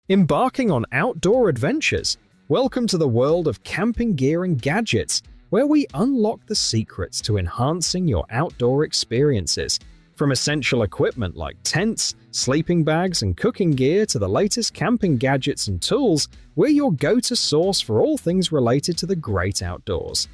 Embarking on outdoor adventures? Welcome to the world of camping gear and gadgets, where we unlock the secrets to enhancing your outdoor experiences. From essential equipment like tents, sleeping bags, and cooking gear to the latest camping gadgets and tools, we're your go-to source for all things related to the great outdoors.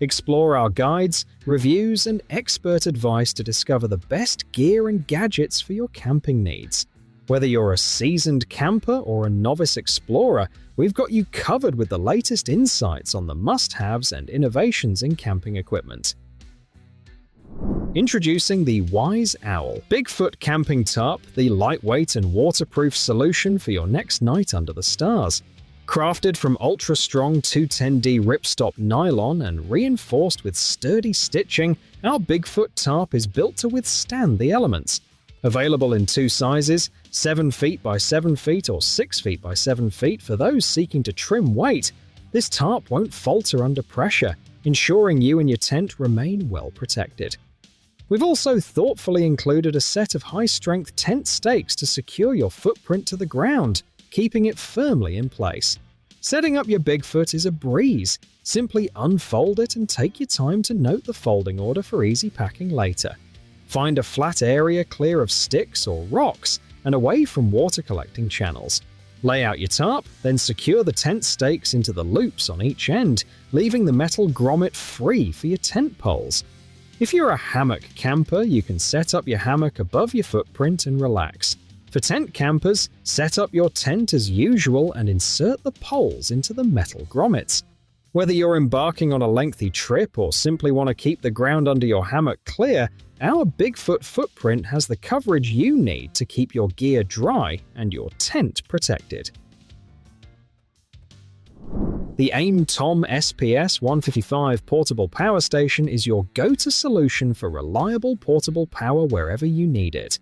Explore our guides, reviews, and expert advice to discover the best gear and gadgets for your camping needs. Whether you're a seasoned camper or a novice explorer, we've got you covered with the latest insights on the must-haves and innovations in camping equipment. Introducing the Wise Owl Bigfoot Camping Tarp, the lightweight and waterproof solution for your next night under the stars. Crafted from ultra-strong 210D ripstop nylon and reinforced with sturdy stitching, our Bigfoot tarp is built to withstand the elements. Available in two sizes, 7 feet by 7 feet or 6 feet by 7 feet for those seeking to trim weight, this tarp won't falter under pressure, ensuring you and your tent remain well protected. We've also thoughtfully included a set of high-strength tent stakes to secure your footprint to the ground, keeping it firmly in place. Setting up your Bigfoot is a breeze. Simply unfold it and take your time to note the folding order for easy packing later. Find a flat area clear of sticks or rocks and away from water collecting channels. Lay out your tarp, then secure the tent stakes into the loops on each end, leaving the metal grommet free for your tent poles. If you're a hammock camper, you can set up your hammock above your footprint and relax. For tent campers, set up your tent as usual and insert the poles into the metal grommets. Whether you're embarking on a lengthy trip or simply want to keep the ground under your hammock clear, our Bigfoot footprint has the coverage you need to keep your gear dry and your tent protected. The AIMTOM SPS 155 portable power station is your go-to solution for reliable portable power wherever you need it.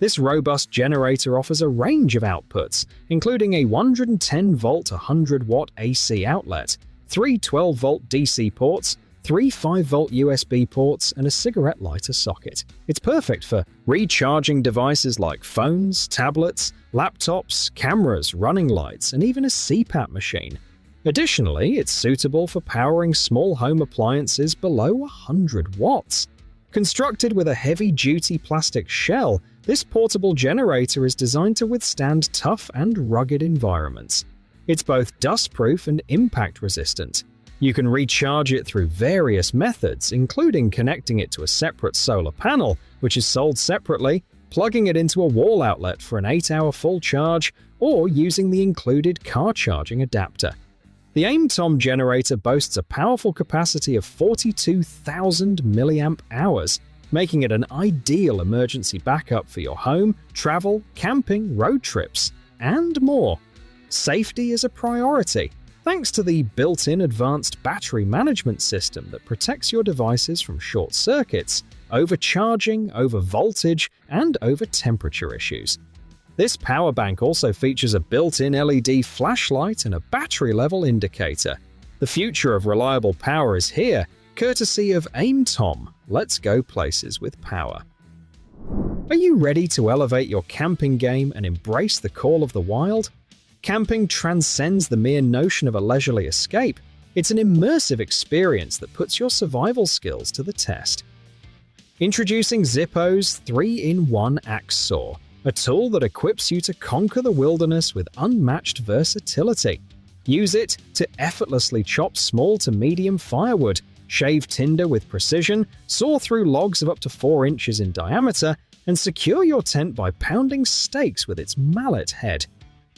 This robust generator offers a range of outputs, including a 110-volt 100-watt AC outlet, 3 12-volt DC ports, 3 5-volt USB ports, and a cigarette lighter socket. It's perfect for recharging devices like phones, tablets, laptops, cameras, running lights, and even a CPAP machine. Additionally, it's suitable for powering small home appliances below 100 watts. Constructed with a heavy-duty plastic shell, this portable generator is designed to withstand tough and rugged environments. It's both dust-proof and impact-resistant. You can recharge it through various methods, including connecting it to a separate solar panel, which is sold separately, plugging it into a wall outlet for an 8-hour full charge, or using the included car charging adapter. The AIMTOM generator boasts a powerful capacity of 42,000 mAh, making it an ideal emergency backup for your home, travel, camping, road trips, and more. Safety is a priority, thanks to the built-in advanced battery management system that protects your devices from short circuits, overcharging, overvoltage, and over-temperature issues. This power bank also features a built-in LED flashlight and a battery level indicator. The future of reliable power is here, courtesy of AIMTOM. Let's go places with power. Are you ready to elevate your camping game and embrace the call of the wild? Camping transcends the mere notion of a leisurely escape. It's an immersive experience that puts your survival skills to the test. Introducing Zippo's 3-in-1 Axesaw, a tool that equips you to conquer the wilderness with unmatched versatility. Use it to effortlessly chop small to medium firewood, shave tinder with precision, saw through logs of up to 4 inches in diameter, and secure your tent by pounding stakes with its mallet head.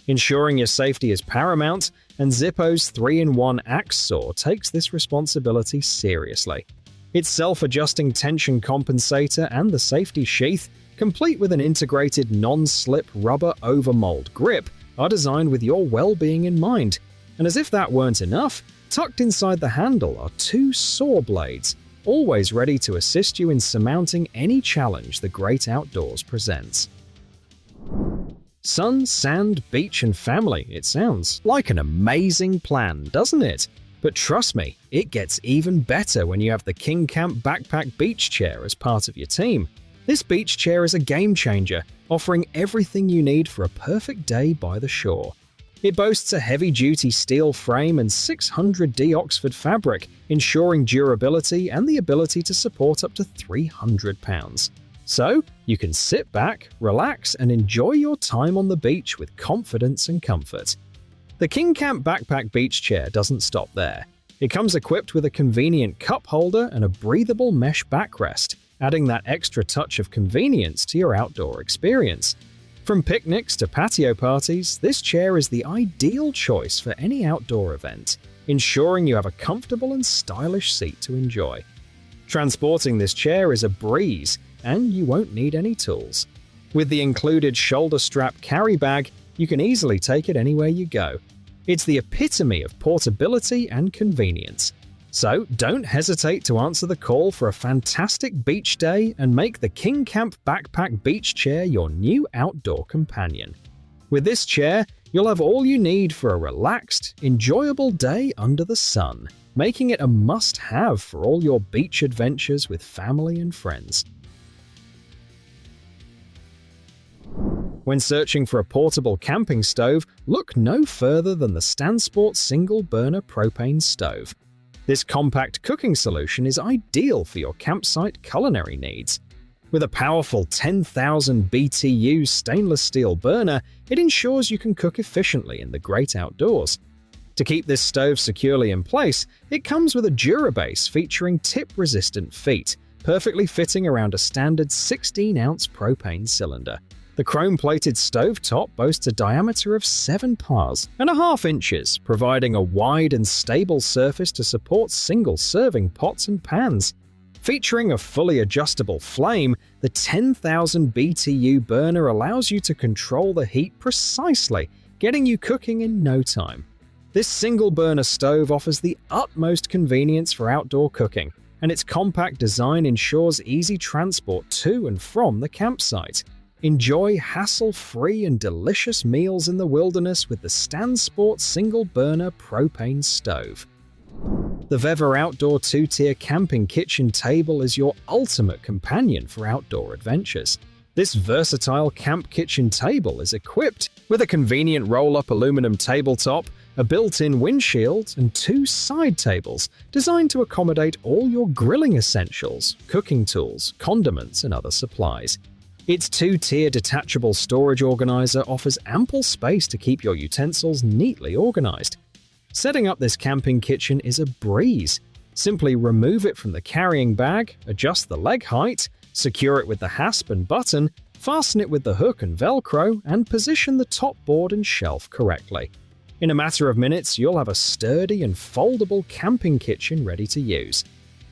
Ensuring your safety is paramount, and Zippo's 3-in-1 Axesaw takes this responsibility seriously. Its self-adjusting tension compensator and the safety sheath, complete with an integrated non-slip rubber overmold grip, are designed with your well-being in mind. And as if that weren't enough, tucked inside the handle are 2 saw blades, always ready to assist you in surmounting any challenge the great outdoors presents. Sun, sand, beach, and family. It sounds like an amazing plan, doesn't it? But trust me, it gets even better when you have the KingCamp Backpack Beach Chair as part of your team. This beach chair is a game changer, offering everything you need for a perfect day by the shore. It boasts a heavy-duty steel frame and 600D Oxford fabric, ensuring durability and the ability to support up to 300 pounds. So, you can sit back, relax, and enjoy your time on the beach with confidence and comfort. The KingCamp Backpack Beach Chair doesn't stop there. It comes equipped with a convenient cup holder and a breathable mesh backrest, adding that extra touch of convenience to your outdoor experience. From picnics to patio parties, this chair is the ideal choice for any outdoor event, ensuring you have a comfortable and stylish seat to enjoy. Transporting this chair is a breeze, and you won't need any tools. With the included shoulder strap carry bag, you can easily take it anywhere you go. It's the epitome of portability and convenience. So don't hesitate to answer the call for a fantastic beach day and make the KingCamp Backpack Beach Chair your new outdoor companion. With this chair, you'll have all you need for a relaxed, enjoyable day under the sun, making it a must-have for all your beach adventures with family and friends. When searching for a portable camping stove, look no further than the Stansport single-burner propane stove. This compact cooking solution is ideal for your campsite culinary needs. With a powerful 10,000 BTU stainless steel burner, it ensures you can cook efficiently in the great outdoors. To keep this stove securely in place, it comes with a Durabase featuring tip-resistant feet, perfectly fitting around a standard 16-ounce propane cylinder. The chrome-plated stovetop boasts a diameter of 7.5 inches, providing a wide and stable surface to support single-serving pots and pans. Featuring a fully adjustable flame, the 10,000 BTU burner allows you to control the heat precisely, getting you cooking in no time. This single-burner stove offers the utmost convenience for outdoor cooking, and its compact design ensures easy transport to and from the campsite. Enjoy hassle-free and delicious meals in the wilderness with the Stansport single-burner propane stove. The VEVOR Outdoor 2-tier camping kitchen table is your ultimate companion for outdoor adventures. This versatile camp kitchen table is equipped with a convenient roll-up aluminum tabletop, a built-in windshield, and 2 side tables designed to accommodate all your grilling essentials, cooking tools, condiments, and other supplies. Its 2-tier detachable storage organizer offers ample space to keep your utensils neatly organized. Setting up this camping kitchen is a breeze. Simply remove it from the carrying bag, adjust the leg height, secure it with the hasp and button, fasten it with the hook and Velcro, and position the top board and shelf correctly. In a matter of minutes, you'll have a sturdy and foldable camping kitchen ready to use.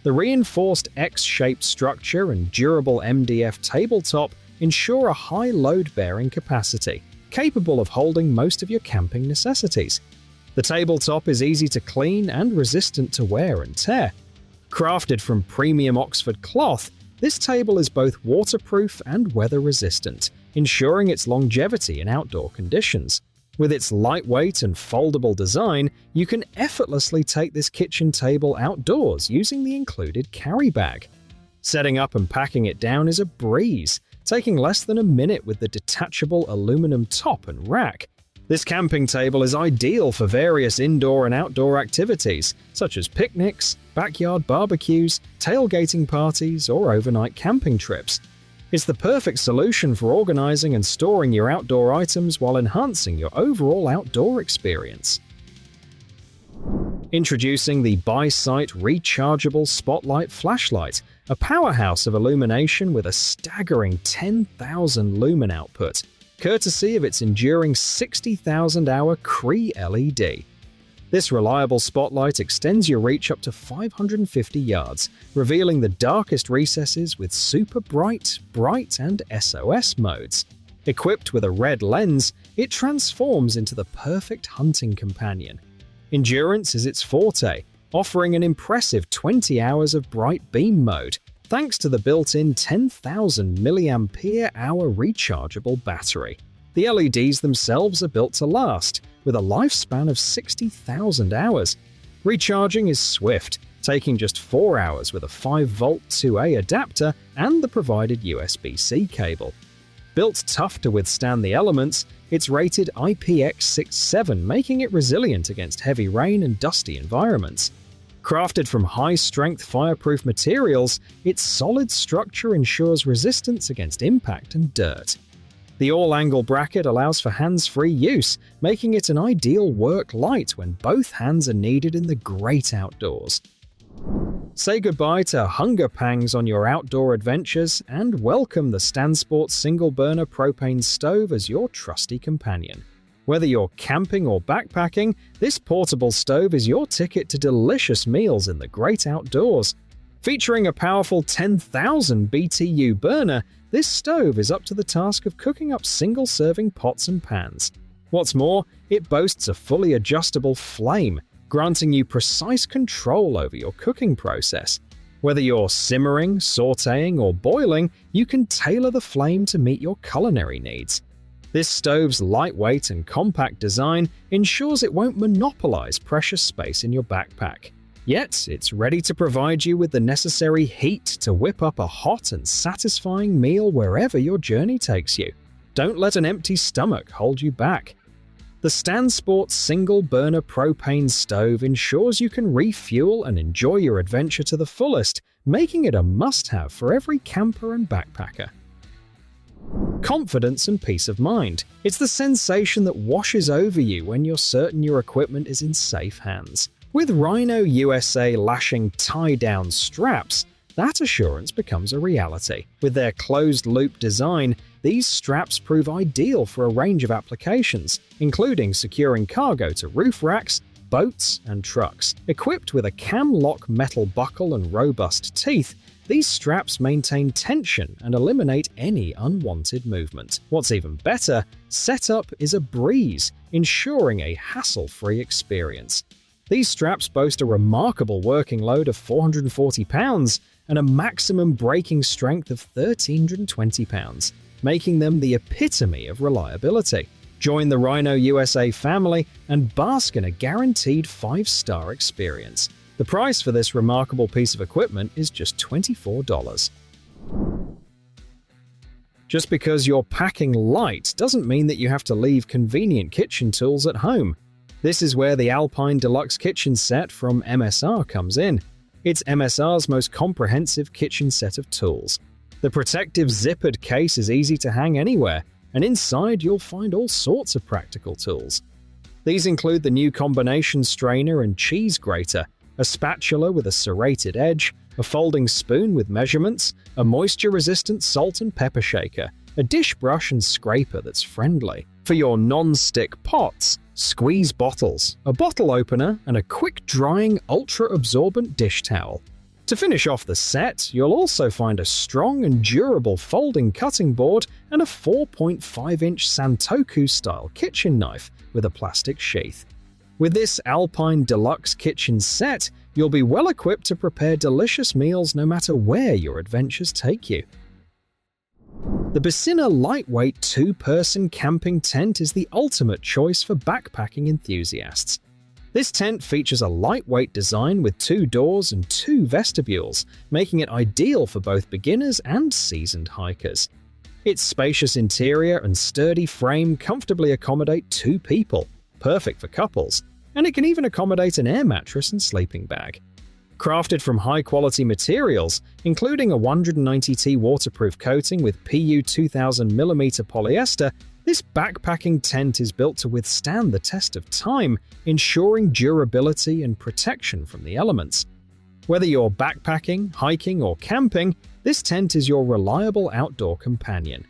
The reinforced X-shaped structure and durable MDF tabletop ensure a high load-bearing capacity, capable of holding most of your camping necessities. The tabletop is easy to clean and resistant to wear and tear. Crafted from premium Oxford cloth, this table is both waterproof and weather-resistant, ensuring its longevity in outdoor conditions. With its lightweight and foldable design, you can effortlessly take this kitchen table outdoors using the included carry bag. Setting up and packing it down is a breeze, taking less than a minute with the detachable aluminum top and rack. This camping table is ideal for various indoor and outdoor activities, such as picnics, backyard barbecues, tailgating parties, or overnight camping trips. It's the perfect solution for organizing and storing your outdoor items while enhancing your overall outdoor experience. Introducing the BUYSIGHT Rechargeable Spotlight Flashlight, a powerhouse of illumination with a staggering 10,000 lumen output, courtesy of its enduring 60,000-hour Cree LED. This reliable spotlight extends your reach up to 550 yards, revealing the darkest recesses with super bright, and SOS modes. Equipped with a red lens, it transforms into the perfect hunting companion. Endurance is its forte, offering an impressive 20 hours of bright beam mode, thanks to the built-in 10,000 mAh rechargeable battery. The LEDs themselves are built to last, with a lifespan of 60,000 hours. Recharging is swift, taking just 4 hours with a 5-volt 2A adapter and the provided USB-C cable. Built tough to withstand the elements, It's rated IPX67, making it resilient against heavy rain and dusty environments. Crafted from high-strength fireproof materials, its solid structure ensures resistance against impact and dirt. The all-angle bracket allows for hands-free use, making it an ideal work light when both hands are needed in the great outdoors. Say goodbye to hunger pangs on your outdoor adventures and welcome the Stansport single-burner propane stove as your trusty companion. Whether you're camping or backpacking, this portable stove is your ticket to delicious meals in the great outdoors. Featuring a powerful 10,000 BTU burner, this stove is up to the task of cooking up single-serving pots and pans. What's more, it boasts a fully adjustable flame, granting you precise control over your cooking process. Whether you're simmering, sautéing, or boiling, you can tailor the flame to meet your culinary needs. This stove's lightweight and compact design ensures it won't monopolize precious space in your backpack. Yet, it's ready to provide you with the necessary heat to whip up a hot and satisfying meal wherever your journey takes you. Don't let an empty stomach hold you back. The Stansport single-burner propane stove ensures you can refuel and enjoy your adventure to the fullest, making it a must-have for every camper and backpacker. Confidence and peace of mind. It's the sensation that washes over you when you're certain your equipment is in safe hands. With Rhino USA Lashing tie-down straps, that assurance becomes a reality. With their closed-loop design, these straps prove ideal for a range of applications, including securing cargo to roof racks, boats, and trucks. Equipped with a cam-lock metal buckle and robust teeth, these straps maintain tension and eliminate any unwanted movement. What's even better, setup is a breeze, ensuring a hassle-free experience. These straps boast a remarkable working load of 440 pounds and a maximum braking strength of 1,320 pounds, making them the epitome of reliability. Join the Rhino USA family and bask in a guaranteed 5-star experience. The price for this remarkable piece of equipment is just $24. Just because you're packing light doesn't mean that you have to leave convenient kitchen tools at home. This is where the Alpine Deluxe kitchen set from MSR comes in. It's MSR's most comprehensive kitchen set of tools. The protective zippered case is easy to hang anywhere, and inside you'll find all sorts of practical tools. These include the new combination strainer and cheese grater, a spatula with a serrated edge, a folding spoon with measurements, a moisture-resistant salt and pepper shaker, a dish brush and scraper that's friendly. For your non-stick pots, squeeze bottles, a bottle opener, and a quick-drying, ultra-absorbent dish towel. To finish off the set, you'll also find a strong and durable folding cutting board and a 4.5-inch Santoku-style kitchen knife with a plastic sheath. With this Alpine Deluxe kitchen set, you'll be well equipped to prepare delicious meals no matter where your adventures take you. The BISINNA lightweight 2-person camping tent is the ultimate choice for backpacking enthusiasts. This tent features a lightweight design with 2 doors and 2 vestibules, making it ideal for both beginners and seasoned hikers. Its spacious interior and sturdy frame comfortably accommodate 2 people, perfect for couples, and it can even accommodate an air mattress and sleeping bag. Crafted from high-quality materials, including a 190T waterproof coating with PU 2000mm polyester, this backpacking tent is built to withstand the test of time, ensuring durability and protection from the elements. Whether you're backpacking, hiking, or camping, this tent is your reliable outdoor companion.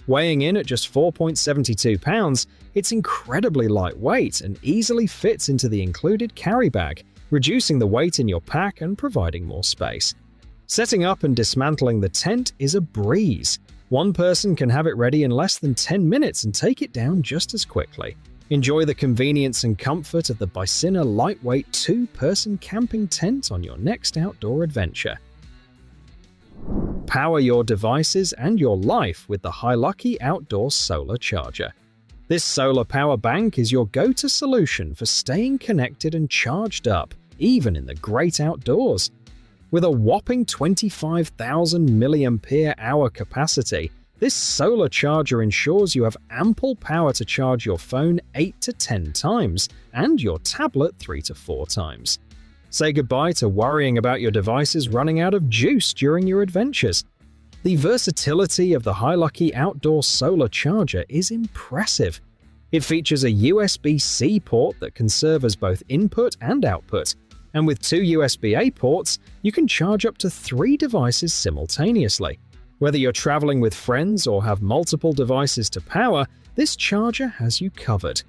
Weighing in at just 4.72 pounds, it's incredibly lightweight and easily fits into the included carry bag, reducing the weight in your pack and providing more space. Setting up and dismantling the tent is a breeze. One person can have it ready in less than 10 minutes and take it down just as quickly. Enjoy the convenience and comfort of the BISINNA lightweight 2-person camping tent on your next outdoor adventure. Power your devices and your life with the Hiluckey Outdoor Solar Charger. This solar power bank is your go-to solution for staying connected and charged up, even in the great outdoors. With a whopping 25,000 mAh capacity, This solar charger ensures you have ample power to charge your phone 8 to 10 times and your tablet 3 to 4 times. Say goodbye to worrying about your devices running out of juice during your adventures. The versatility of the Hiluckey outdoor solar charger is impressive. It features a USB-C port that can serve as both input and output, and with 2 USB-A ports, you can charge up to 3 devices simultaneously. Whether you're traveling with friends or have multiple devices to power, this charger has you covered.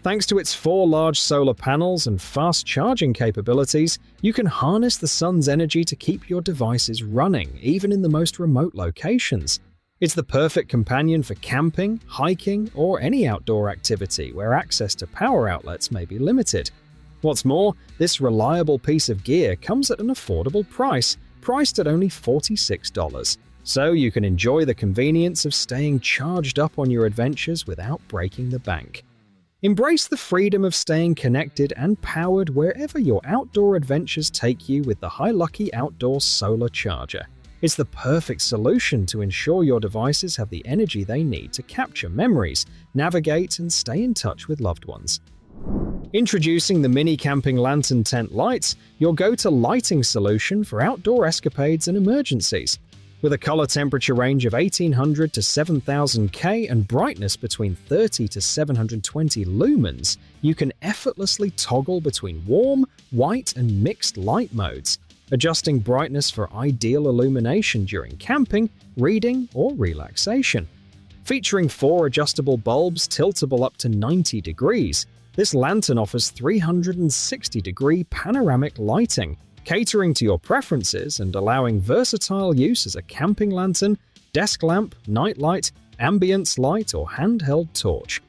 Thanks to its 4 large solar panels and fast charging capabilities, you can harness the sun's energy to keep your devices running, even in the most remote locations. It's the perfect companion for camping, hiking, or any outdoor activity where access to power outlets may be limited. What's more, this reliable piece of gear comes at an affordable price, priced at only $46. So you can enjoy the convenience of staying charged up on your adventures without breaking the bank. Embrace the freedom of staying connected and powered wherever your outdoor adventures take you with the Hiluckey Outdoor Solar Charger. It's the perfect solution to ensure your devices have the energy they need to capture memories, navigate, and stay in touch with loved ones. Introducing the Mini Camping Lantern Tent Lights, your go-to lighting solution for outdoor escapades and emergencies. With a color temperature range of 1800 to 7000 K and brightness between 30 to 720 lumens, you can effortlessly toggle between warm, white, and mixed light modes, adjusting brightness for ideal illumination during camping, reading, or relaxation. Featuring 4 adjustable bulbs tiltable up to 90 degrees, this lantern offers 360-degree panoramic lighting, catering to your preferences and allowing versatile use as a camping lantern, desk lamp, nightlight, ambience light, or handheld torch.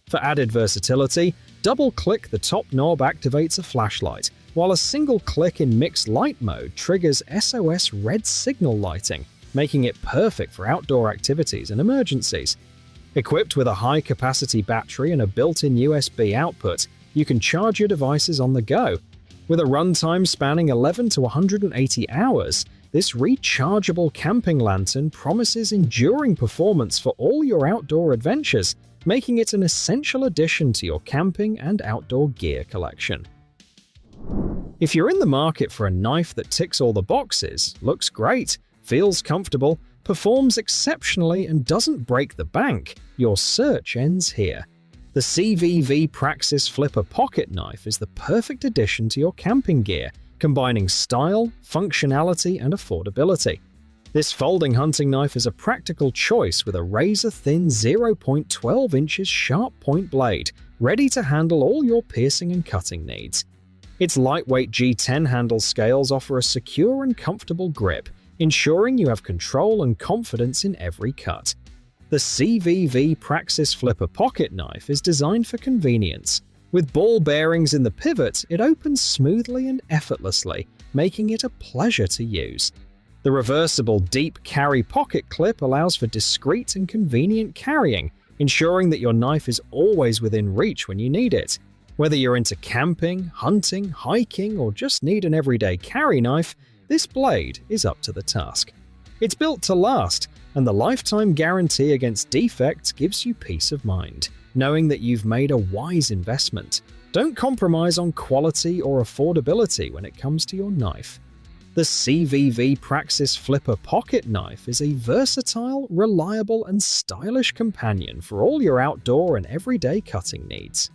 For added versatility, double-click the top knob activates a flashlight, while a single click in mixed light mode triggers SOS red signal lighting, making it perfect for outdoor activities and emergencies. Equipped with a high-capacity battery and a built-in USB output, you can charge your devices on the go. With a runtime spanning 11 to 180 hours, this rechargeable camping lantern promises enduring performance for all your outdoor adventures, making it an essential addition to your camping and outdoor gear collection. If you're in the market for a knife that ticks all the boxes, looks great, feels comfortable, performs exceptionally, and doesn't break the bank, your search ends here. The CIVIVI Praxis Flipper Pocket Knife is the perfect addition to your camping gear, combining style, functionality, and affordability. This folding hunting knife is a practical choice with a razor-thin 0.12 inches sharp point blade, ready to handle all your piercing and cutting needs. Its lightweight G10 handle scales offer a secure and comfortable grip, ensuring you have control and confidence in every cut. The CIVIVI Praxis Flipper Pocket Knife is designed for convenience. With ball bearings in the pivot, it opens smoothly and effortlessly, making it a pleasure to use. The reversible deep carry pocket clip allows for discreet and convenient carrying, ensuring that your knife is always within reach when you need it. Whether you're into camping, hunting, hiking, or just need an everyday carry knife, this blade is up to the task. It's built to last, and the lifetime guarantee against defects gives you peace of mind, knowing that you've made a wise investment. Don't compromise on quality or affordability when it comes to your knife. The CIVIVI Praxis Flipper Pocket Knife is a versatile, reliable, and stylish companion for all your outdoor and everyday cutting needs.